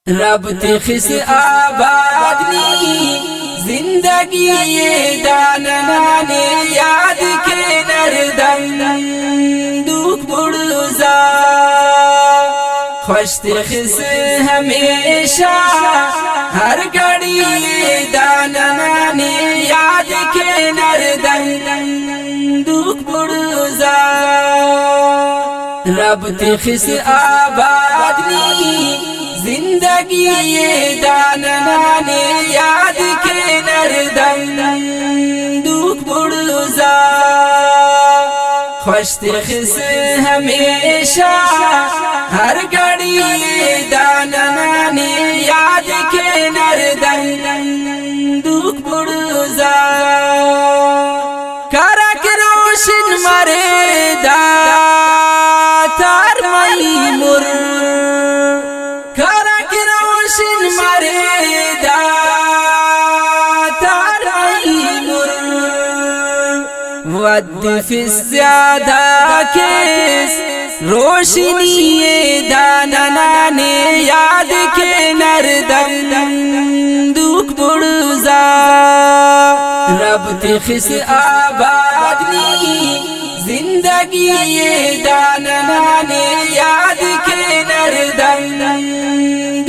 रब तिखिस आबादनी जिंदगी ये दाननाने याद के नरदम दुख बुड़जा खुश तिखिस हमेशा हर घड़ी ये दाननाने याद के नरदम दुख बुड़जा रब तिखिस आबादनी जिंदगी ये दाननाने याद के नरदम दुख बुड़जा खुश तिखिस हमेशा हर घड़ी ये दाननाने याद के नरदम दुख बुड़जा करक रोशन मरे दातार मई मुर वद फिस्यादा केस रोशनी ये दाननाने याद के नरदम दुख बुड़जा रब तिखिस आबादनी जिंदगी ये दाननाने याद के नरदम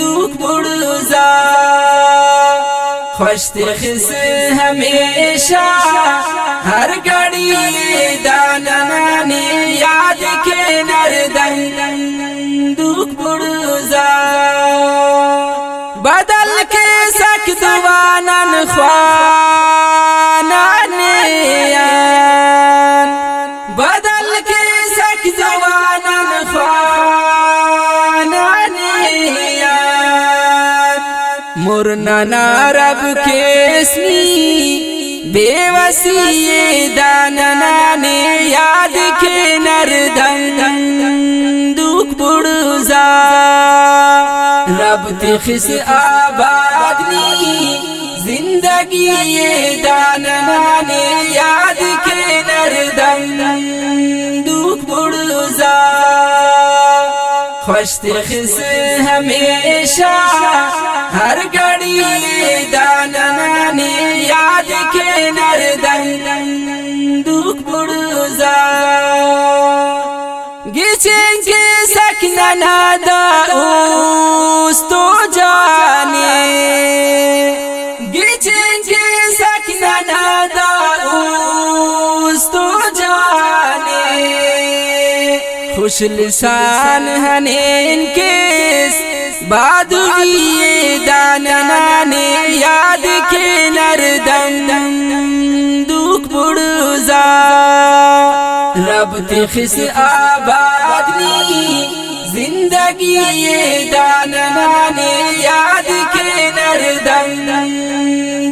दुख बुड़जा खुश तिखिस हमेशा हर घड़ी ये दाननाने याद के नरदम दुख बुड़जा बदल के सक दुवानन ख्वानाने बदल के सक दुवानन मुरना रब के स्नी बेवसी ये दाननाने याद के नरदम दुख बुड़जा रब तिखिस आबादनी जिंदगी ये दाननाने याद के नरदम दुख बुड़जा खुश तिखिस हमेशा हर घड़ी ये दाननाने याद के नरदम दुख बुड़जा गिचेंगे सकना दाऊस तो जाने गिचेंगे सकना दाऊस तो जाने खुश लिसान हनेन केस बादुई ये दाननाने याद के नरदम दुख बुड़जा रब तिखिस आबादनी जिंदगी ये दाननाने याद के नरदम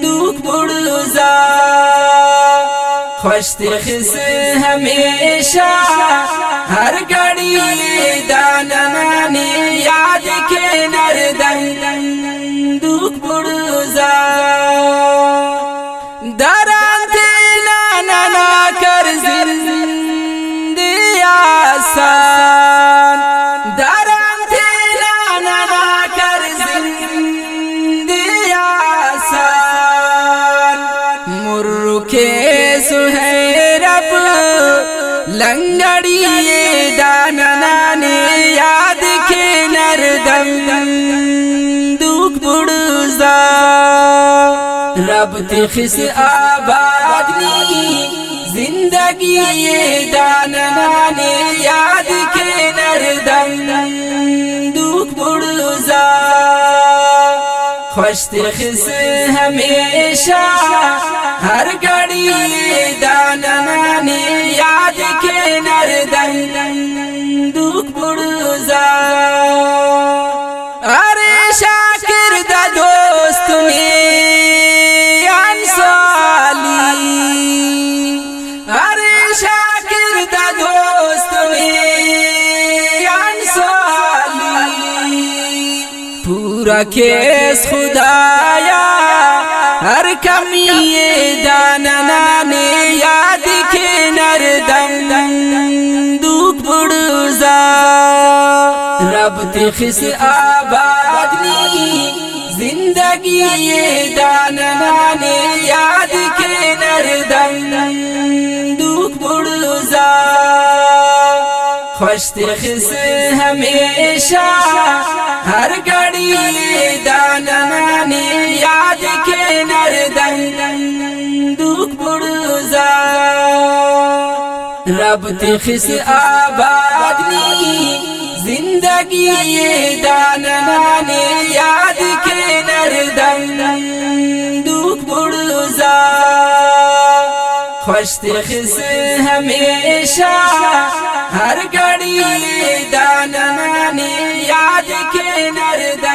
दुख बुड़जा खुश तिखिस हमेशा हर घड़ी ये दाननाने याद के नरदम दुख बुड़जा दरांते ना कर जिंदगी आसान दरांते ना कर जिंदगी आसान मुर्र के सुहैरब लंगड़ी ये दाननाने याद के नरदम दुख बुड़जा रब तिखिस आबादनी जिंदगी ये दाननाने याद के नरदम दुख बुड़जा खुश तिखिस हमेशा हर घड़ी ये दाननाने याद के नरदम दुख बुड़जा अरे शाकिर दा दोस्त ने अंसाली अरे शाकिर दा दोस्त ने अंसाली पूरा केस खुदाया हर कमी ये दाननाने याद के नरदम दुख बुड़जा रब तिखिस आबादनी जिंदगी दाननाने याद के नरदम दुख बुड़जा खुश खिस हमेशा हर घड़ी दाननाने याद के नरदम दुख बुड़जा रब खिस आबादनी जिंदगी दाननाने याद के नरदम दुख बुड़जा खुश खिस हमेशा हर घड़ी दाननाने याद के नरदम